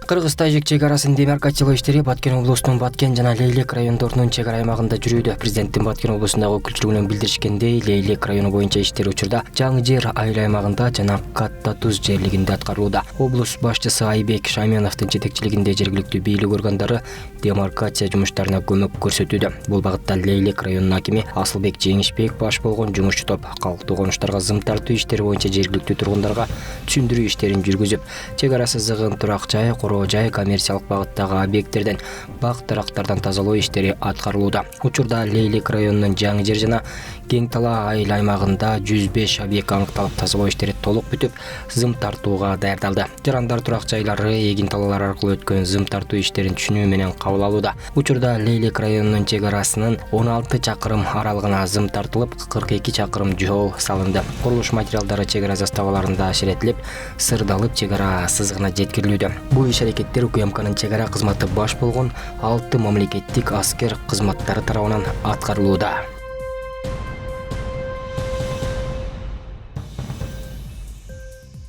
Кыргыз-Тажик чек арасынын демаркациялоо иштери Баткен облусунун Баткен жана Лейлек райондорунун чек ара аймагында жүрүүдө. Президенттин Баткен облусундагы өкүлчүлүгүнөн билдиришкендей, Лейлек району боюнча иштер учурда жаңы жер айыл аймагында жана Катта Туз жерлигинде аткарылууда. Облус башчысы Айбек Шайменовдун жетекчилигинде жергиликтүү бийлик органдары демаркация жумуштарына көмөк көрсөтүүдө. Бул багытта Лейлек районунун акими Асылбек Жеңишбек баш болгон жумушчу топ калктуу конуштарга зым тартуу иштери боюнча жергиликтүү тургундарга түшүндүрүү иштерин жүргүзүп, чек ара сызыгын турак жай, жай коммерциялык багыттагы объекттерден бак дарактардан тазалоо иштери аткарылууда. Учурда Лейлек районунун жаңы жер жана Кең Тала айыл аймагында 105 объект аныкталып, тазалоо иштери толук бүтүп, зым тартууга даярдалды. Жарандар турак жайлары, эгин талаалар аркылуу өткөн зым тартуу иштерин түшүнүү менен кабыл алууда. Учурда Лейлек районунун чек арасынын 16 чакырым аралыгына зым тартылып, 42 чакырым жол салынды. Курулуш материалдары чек ара заставаларында ширетилип, сырдалып чек ара сызыгына жеткирилүүдө. Бул иш аракеттер УКМКнын чек ара кызматы баш болгон 6 мамлекеттик аскер кызматтары тарабынан аткарылууда.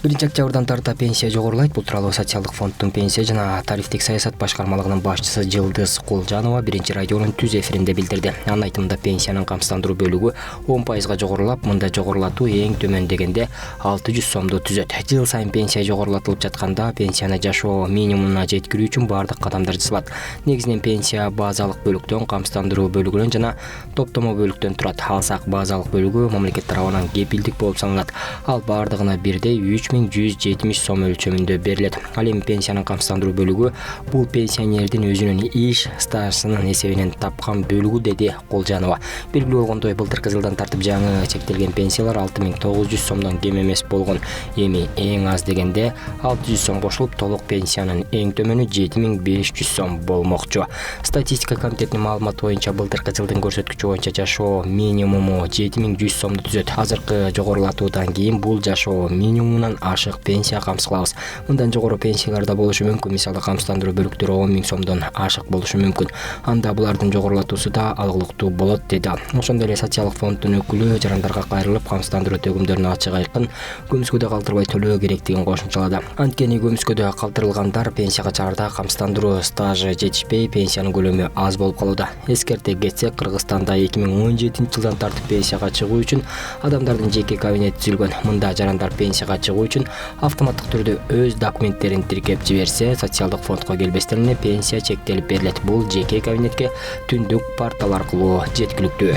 Биринчи октябрдан тарта пенсия жогорулайт. Бул тууралуу социалдык фонддун пенсия жана тарифтик саясат башкармалыгынын башчысы Жылдыз Кулжанова биринчи радионун түз эфиринде билдирди. Анын айтымында пенсиянын камсыздандыруу бөлүгү 10% жогорулап, мында жогорулатуу эң төмөн дегенде 600 сомду түзөт. Жыл сайын пенсия жогорулатылып жатканда пенсияны жашоо минимумуна жеткирүү үчүн бардык кадамдар жасалат. Негизинен пенсия базалык бөлүктөн, камсыздандыруу бөлүгүнөн жана топтомо бөлүктөн турат. Алсак базалык бөлүгү мамлекет тарабынан кепилдик болуп саналат. Ал бардыгына бирдей 3170 сом өлчөмүндө берилет. Ал эми пенсиянын камсыздандыруу бөлүгү бул пенсионердин өзүнүн иш стажынын эсебинен тапкан бөлүгү, деди Кулжанова. Белгилүү болгондой, былтыркы жылдан тартып жаңы чектелген пенсиялар 6900 сомдон кем эмес болгон. Эми эң аз дегенде 600 сом кошулуп, толук пенсиянын эң төмөнү 7500 сом болмокчу. Статистика комитетинин маалыматы боюнча былтыркы жылдын көрсөткүчү боюнча жашоо минимуму 7100 сомду түзөт. Азыркы жогорулатуудан кийин бул жашоо минимумунан ашык пенсия камсыз кылабыз. Мындан жогору пенсияларда болушу мүмкүн. Мисалы, камсыздандыруу бөлүктөрү 10 000 сомдон ашык болушу мүмкүн. Анда булардын жогорулатуусу да алгылыктуу болот, деди ал. Ошондой эле социалдык фонддун өкүлү жарандарга кайрылып, камсыздандыруу төгүмдөрүн ачык айкын көмүскөдө калтырбай төлөө керектигин кошумчалады. Анткени көмүскөдө калтырылгандар пенсияга чыгарда камсыздандыруу стажы жетишпей, пенсиянын көлөмү аз болуп калууда. Эскерте кетсек, Кыргызстанда 2017 жылдан тартып пенсияга чыгуу үчүн адамдардын жеке кабинети түзүлгөн. Мында жарандар пенсияга чыгуу үчүн автоматтык түрдө өз документтерин тиркеп жиберсе, социалдык фондко келбестен эле пенсия чектелип берилет. Бул жеке кабинетке түндүк портал аркылуу жеткиликтүү.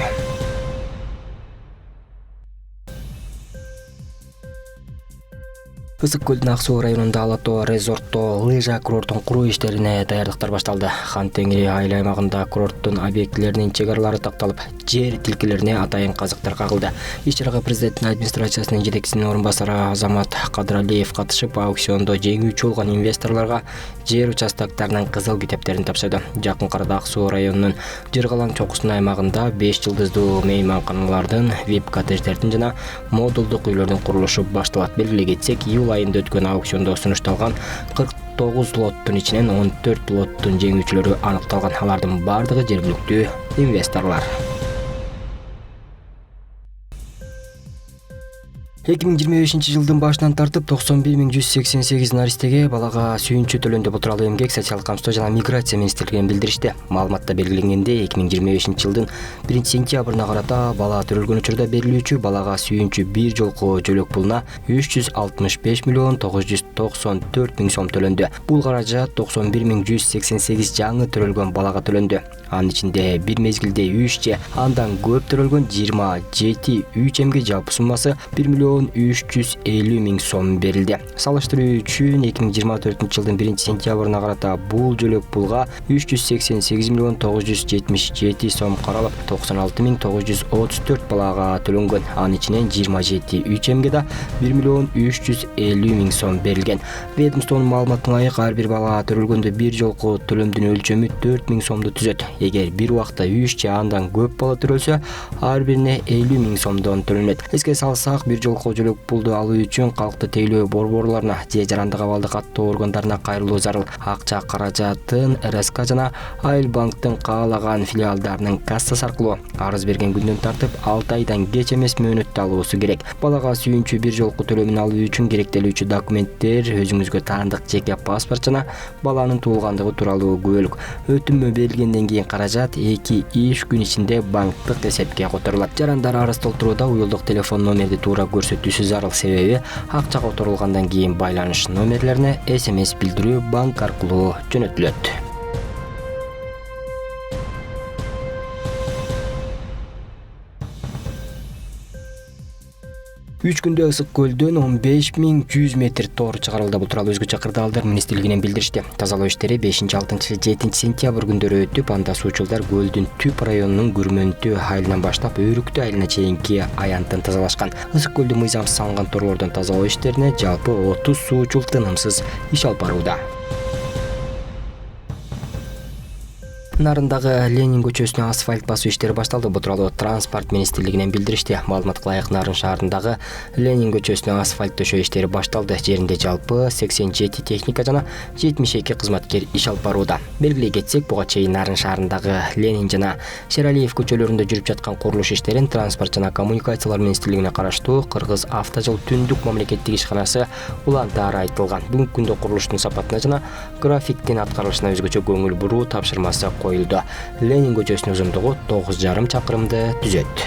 Ысык көлдүн Ак суу районунда Алато резортто лыжа курортун куруу иштерине даярдыктар башталды. Хан Теңири айыл аймагында курорттун объектилеринин чек аралары такталып, жер тилкелерине атайын казыктар кагылды. Иш чарага президенттин администрациясынын жетекчисинин орун басары Азамат Кадыралиев катышып, аукциондо жеңүүчү болгон инвесторлорго жер участоктарынын кызыл китептерин тапшырды. Жакын арада Ак суу районунун Жыргалаң чокусунун аймагында 5 жылдыздуу мейманканалардын, VIP коттедждердин жана модулдук үйлөрдүн курулушу башталат. Белгилей кетсек, июль айында өткөн аукциондо сунушталган 49 лоттун ичинен 14 лоттун жеңүүчүлөрү аныкталган. Алардын бардыгы жергиликтүү инвесторлор. 2025 жылдын башынан тартып 91188 наристеге балага сүйүнчү төлөндү. Бул тууралуу Эмгек, социалдык камсыздоо жана миграция министрлигинен билдиришти. Маалыматта белгиленгендей, 2025 жылдын 1-сентябрына карата бала төрөлгөн учурда берилүүчү балага сүйүнчү бир жолку жөлөк пулуна 365 миллион 994 миң сом төлөндү. Бул каражат 91188 жаңы төрөлгөн балага төлөндү. Анын ичинде бир мезгилде 3 же андан көп төрөлгөн 27 3 эмге жалпы суммасы 1 миллион 350 миң сом берилди. Салыштыруу үчүн 2024 жылдын 1-сентябрына карата бул жөлөк пулга 388 миллион 977 сом каралып, 96 миң 934 балага төлөнгөн. Анын ичинен 27 3 эмге да 1 миллион 350 миң сом берилген. Ведомствонун маалыматына ылайык, ар бир бала төрөлгөндө бир жолку төлөмдүн өлчөмү 4 миң сомду түзөт. Эгер бир убакта 3 же андан көп бала төрөлсө, ар бирине 50 000 сомдон төлөнөт. Эске салсак, бир жолку көчөлүк пулду алуу үчүн калкты тейлөө борборлоруна же жарандык абалдык каттоо органдарына кайрылуу зарыл. Акча каражатын РСК жана Айыл банктын каалаган филиалдарынын кассасы аркылуу арыз берген күндөн тартып 6 айдан кеч эмес мөөнөттө алуусу керек. Балага сүйүнчү бир жолку төлөмүн алуу үчүн керектелүүчү документтер өзүңүзгө таандык жеке паспорт жана баланын туулгандыгы тууралуу күбөлүк. Өтүнмө берилгенден кийин каражат 2 иш күн ичинде банктык эсепке которулат. Жарандар арыз толтурууда уюлдук телефон номерди туура көрсөтүүсү зарыл, себеби акча которулгандан кийин байланыш номерлерине SMS билдирүү банк аркылуу жөнөтүлөт. 3 күндө ысык көлдөн 15.100 метр тоор чыгарылды. Бул тууралуу өзгөчө кырдаалдар министрлигинен билдиришти. Тазалоо иштери 5-6-7 сентябрь күндөрү өтүп, анда суучулдар көлдүн түп районунун Күрмөнтү айылынан баштап Өрүктү айылына чейинки аянтын тазалашкан. Ысык көлдө мыйзамсыз салынган торлордон тазалоо иштерине жалпы 30 суучул тынымсыз иш алып барууда. Нарындагы Ленин көчөсүнө асфальт басуу иштери башталды. Бул тууралуу транспорт министрлигинен билдиришти. Маалыматка ылайык, Нарын шаарындагы Ленин көчөсүнө асфальт төшөө иштери башталды. Жеринде жалпы 87 техника жана 72 кызматкер иш алып барууда. Белгилей кетсек, буга чейин Нарын шаарындагы Ленин жана Шералиев көчөлөрүндө жүрүп жаткан курулуш иштерин транспорт жана коммуникациялар министрлигине караштуу Кыргыз автожол түндүк мамлекеттик ишканасы улантаары айтылган. Бүгүнкү күндө курулуштун сапатына жана графиктин аткарылышына өзгөчө көңүл буруу тапшырмасы коюлду. Ленин көчөсүнүн узундугу 9,5 чакырымды түзөт.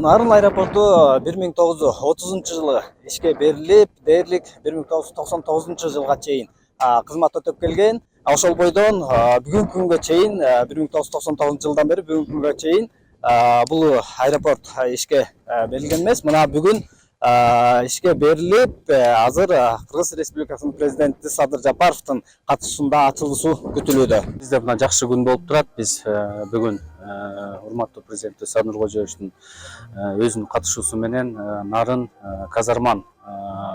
Нарын аэропорту 1930-жылы ишке берилип, дээрлик 1999 жылга чейин кызмат өтөп келген. Ошол бойдон бүгүнкү күнгө чейин, 1999 жылдан бери бүгүнкү күнгө чейин бул аэропорт ишке берилген эмес. Мына бүгүн ишке берилип, азыр Кыргыз Республикасынын президенти Садыр Жапаровдун катышуусунда ачылышы күтүлүүдө. Бизде мына жакшы күн болуп турат. Биз бүгүн урматтуу президенти Садыр Кожоевичтин өзүнүн катышуусу менен Нарын, Казарман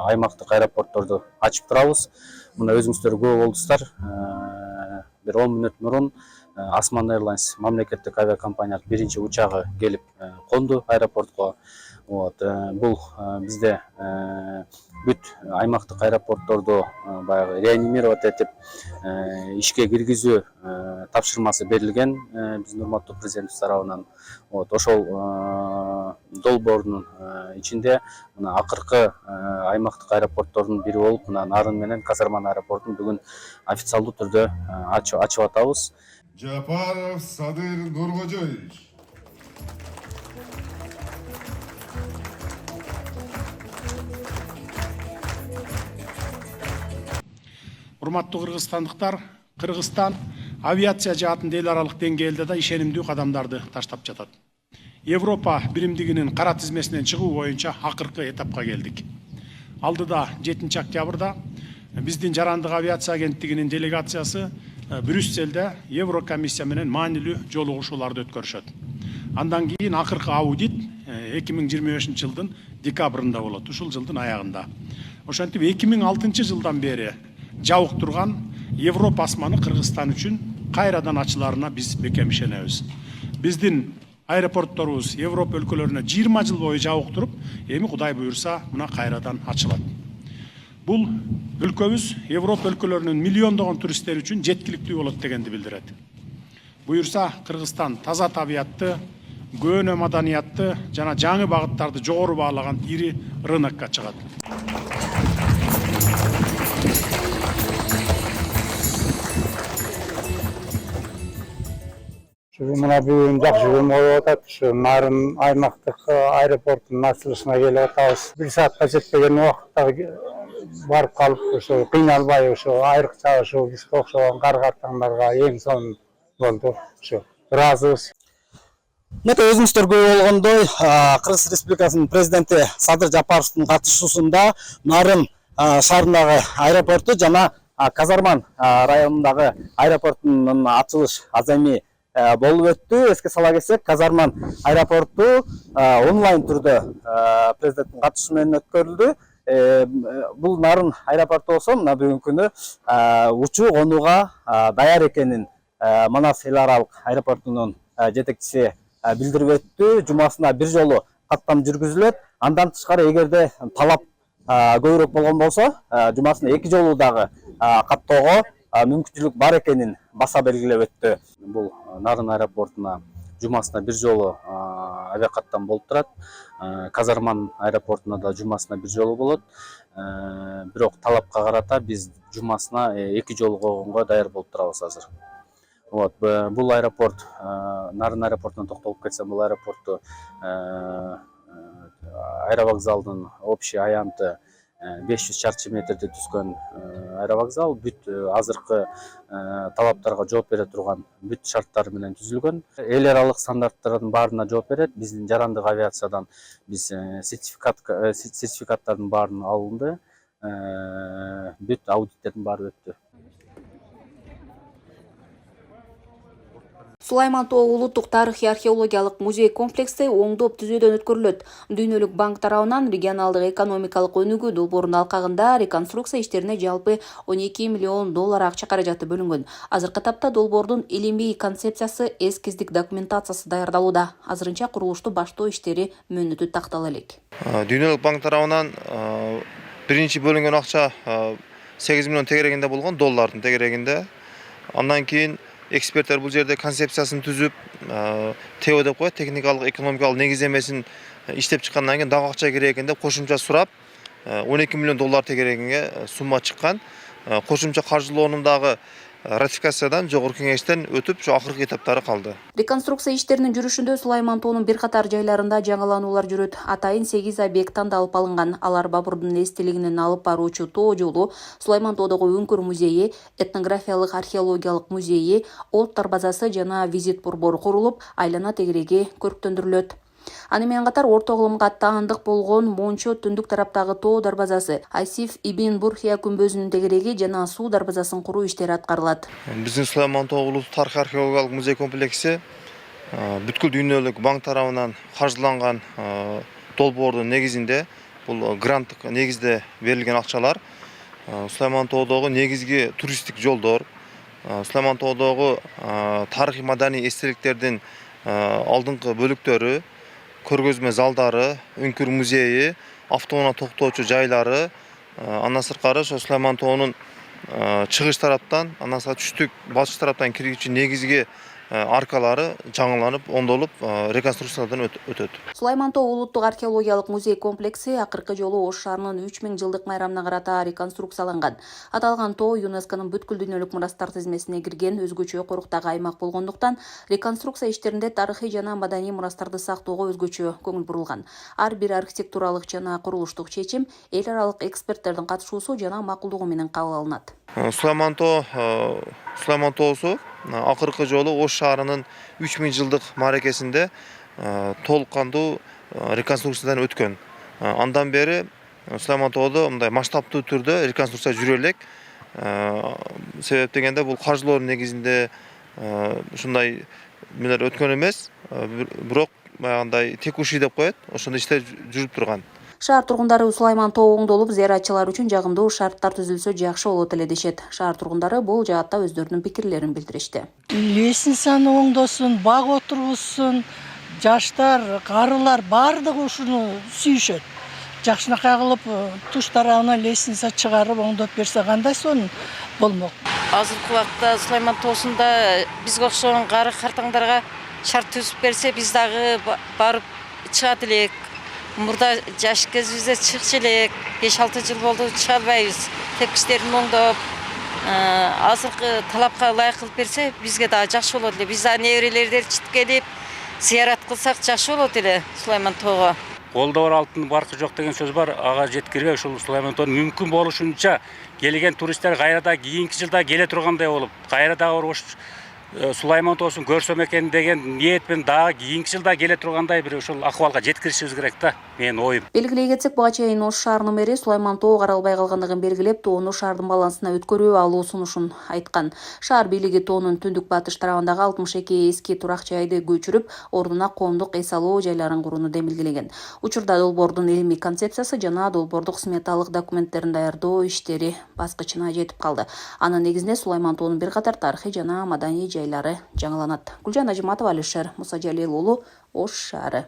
аймактык аэропортторду ачып турабыз. Мына өзүңүздөр күбө болдуңуздар. Бир 10 мүнөт мурун Осман Airlines мамлекеттик авиакомпаниянын биринчи учагы келип конду аэропортко. Бул бизде бүт аймактык аэропортторду баягы реанимировать этип ишке киргизүү тапшырмасы берилген биздин урматтуу президентибиз тарабынан. Ошол долбоордун ичинде мына акыркы аймактык аэропорттордун бири болуп, мына Нарын менен Казарман аэропортун бүгүн официалдуу түрдө ачып атабыз. Жапаров Садыр Нуркожоевич. Урматтуу кыргызстандыктар, Кыргызстан авиация жаатында эл аралык деңгээлде да ишенимдүү кадамдарды таштап жатат. Европа биримдигинин кара тизмесинен чыгуу боюнча акыркы этапка келдик. Алдыда 7 октябрда биздин жарандык авиация агенттигинин делегациясы Брюсселде Еврокомиссия менен маанилүү жолугушууларды өткөрүшөт. Андан кийин акыркы аудит 2025 жылдын декабрында болот, ушул жылдын аягында. Ошентип 2006 жылдан бери жабык турган Европа асманы Кыргызстан үчүн кайрадан ачыларына биз бекем ишенебиз. Биздин аэропортторубуз Европа өлкөлөрүнө 20 жыл бою жабык туруп, эми Кудай буйрса мына кайрадан ачылат. Бул өлкөбүз Европа өлкөлөрүнүн миллиондогон туристтер үчүн жеткиликтүү болот дегенди билдирет. Буйрса Кыргызстан таза табиятты, көөнө маданиятты жана жаңы багыттарды жогору баалаган ири рынокко чыгат. Мына бүгүн жакшы күн болуп атат. Нарын аймактык аэропортунун ачылышына келип атабыз. 1 саатка жетпеген убакытта барып калып, ошо кыйналбай, ошо айрыкча ошо бизге окшогон каргаттандарга эң сонун болду. Ошо ыраазыбыз. Мына өзүңүздөр көрүп болгондой, Кыргыз Республикасынын президенти Садыр Жапаровдун катышуусунда Нарын шаарындагы аэропорту жана Казарман районундагы аэропортунун ачылыш аземи болуп өттү. Эске сала кетсек, Казарман аэропорту онлайн түрдө президенттин катышуусу менен өткөрүлдү. бул Нарын аэропорту болсо мына бүгүнкү күнү учуу конууга даяр экенин Манас эл аралык аэропортунун жетекчиси билдирип өттү. Жумасына бир жолу каттам жүргүзүлөт. Андан тышкары эгерде талап көбүрөөк болгон болсо, жумасына 2 жолу дагы каттоого мүмкүнчүлүк бар экенин баса белгилеп өттү. Бул Нарын аэропортуна жумасына бир жолу авиакаттам болуп турат. Казарман аэропортуна да жумасына бир жолу болот. Бирок талапка карата биз жумасына 2 жолу койгонго даяр болуп турабыз азыр. Вот, бул аэропорт, Нарын аэропортуна токтолуп кетсем, бул аэропортту аэровокзалдын общий аянты 500 чарчы метрде түзгөн аэровокзал бүт азыркы талаптарга жооп бере турган бүт шарттары менен түзүлгөн. Эл аралык стандарттардын баарына жооп берет. Биздин жарандык авиациядан биз сертификаттардын баарын алынды. Бүт аудиттердин баары өттү. Сулайман Тоо улуттук тарыхый археологиялык музей комплекси оңдоп түзүүдөн өткөрүлөт. Дүйнөлүк банк тарабынан регионалдык экономикалык өнүгүү долбоорунун алкагында реконструкция иштерине жалпы $12 миллион акча каражаты бөлүнгөн. Азыркы тапта долбоордун илимий концепциясы, эскиздик документациясы даярдалууда. Азырынча курулушту баштоо иштери мөөнөтү тактала элек. Дүйнөлүк банк тарабынан биринчи бөлүнгөн акча 8 миллион тегерегинде болгон, доллардын тегерегинде. Андан кийин эксперттер бул жерде концепциясын түзүп, ТЭО деп коет, техникалык экономикалык негиздемесин иштеп чыккандан кийин дагы акча керек экен деп кошумча сурап, $12 миллион тегерегинге сумма чыккан. Кошумча каржылоонун дагы ратификациядан жогорку кеңештен өтүп, şu акыркы этаптары калды. Реконструкция иштеринин жүрүшүндө Сулайман Тоонун бир катар жайларында жаңылануулар жүрөт. Атайын 8 объект тандалып алынган. Алар Бабурдун эстелигинен алып баруучу тоо жолу, Сулайман Тоодогу өңкөр музейи, этнографиялык археологиялык музейи, оттор базасы жана визит борбору курулуп, айлана тегереги көрктөндүрүлөт. Аны менен катар орто кылымга таандык болгон Мончо түндүк тараптагы тоо дарбазасы, Айсиф Ибн Бурхия күмбөзүнүн тегереги жана суу дарбазасын куруу иштери аткарылат. Биздин Сулайман Тоо улуттук тарыхый археологиялык музей комплекси бүткүл дүйнөлүк банк тарабынан каржыланган долбоордун негизинде, бул гранттык негизде берилген акчалар Сулайман Тоодогу негизги туристтик жолдор, Сулайман Тоодогу тарыхый маданий эстеликтердин алдыңкы бөлүктөрү, көргөзмө залдары, өңкөр музейи, автоунаа токтоочу жайлары, андан сырткары Сулайман Тоонун чыгыш тараптан, андан сырткары түштүк балчык тараптан киргичи негизги аркалары жаңыланып, оңдолуп, реконструкциядан өтөт. Сулайман Тоо улуттук археологиялык музей комплекси акыркы жолу Ош шаарынын 3000 жылдык майрамына карата реконструкцияланган. Аталган тоо ЮНЕСКОнун бүткүл дүйнөлүк мурастар тизмесине кирген өзгөчө коруктагы аймак болгондуктан реконструкция иштеринде тарыхый жана маданий мурастарды сактоого өзгөчө көңүл бурулган. Ар бир архитектуралык жана курулуштук чечим эл аралык эксперттердин катышуусу жана макулдугу менен кабыл алынат. Сулайман Тоосу акыркы жолу Ош шаарынын 3000 жылдык мааракесинде толук кандуу реконструкциядан өткөн. Андан бери Сулайман Тоодо мындай масштабтуу түрдө реконструкция жүрө элек. Себеп дегенде бул каржылоонун негизинде ушундай мелер өткөн эмес, бирок баягындай текущий деп коет, ошондой иштер жүрүп турган. Шаар тургундары Сулайман Тоо оңдолуп, зыяратчылар үчүн жагымдуу шарттар түзүлсө жакшы болот эле дешет. Шаар тургундары бул жаатта өздөрүнүн пикирлерин билдиришти. Лестницаны оңдосун, баг отургузсун, жаштар, карылар баардыгы ушуну сүйүшөт. Жакшынакай кылып туш тарабына лестница чыгарып оңдоп берсе кандай сонун болмок. Азыркы убакта Сулайман Тоосунда бизге окшогон кары картаңдарга шарт түзүп берсе, биз дагы барып чыгат элек. Мурда жаш кезибизде чыкчу элек, 5-6 жыл болду чыга албайбыз. Тепкичтерин оңдоп, азыркы талапка ылайык кылып берсе, бизге дагы жакшы болот эле. Биз дагы неберелерди эрчитип келип, зыярат кылсак жакшы болот эле Сулайман Тоого. Колдо бар алтын баркы жок деген сөз бар. Ага жеткирбей ушул Сулайман Тоонун мүмкүн болушунча келген туристтер кайрада кийинки жылда келе тургандай болуп, кайра дагы Ош Сулайман тоосун көрсөм экен деген ниетпен дагы кийинки жылда келе тургандай бир ошол акыбалга жеткиришибиз керек да, менин оюм. Белгилей кетсек, буга чейин Ош шаарынын мэри Сулайман тоо каралбай калгандыгын белгилеп, тоону шаардын балансына өткөрүү алуу сунушун айткан. Шаар бийлиги тоонун түндүк батыш тарабындагы 62 эски турак жайды көчүрүп, ордуна коомдук эс алуу жайларын курууну демилгелеген. Учурда долбоордун илимий концепциясы жана долбоордук сметалык документтерин даярдоо иштери баскычына жетип калды. Анын негизинде Сулайман тоонун бир катар тарыхый жана маданий жайлары жаңыланат. Гүлжан Ажиматова, Алишер Мусажалил уулу, Ош шаары.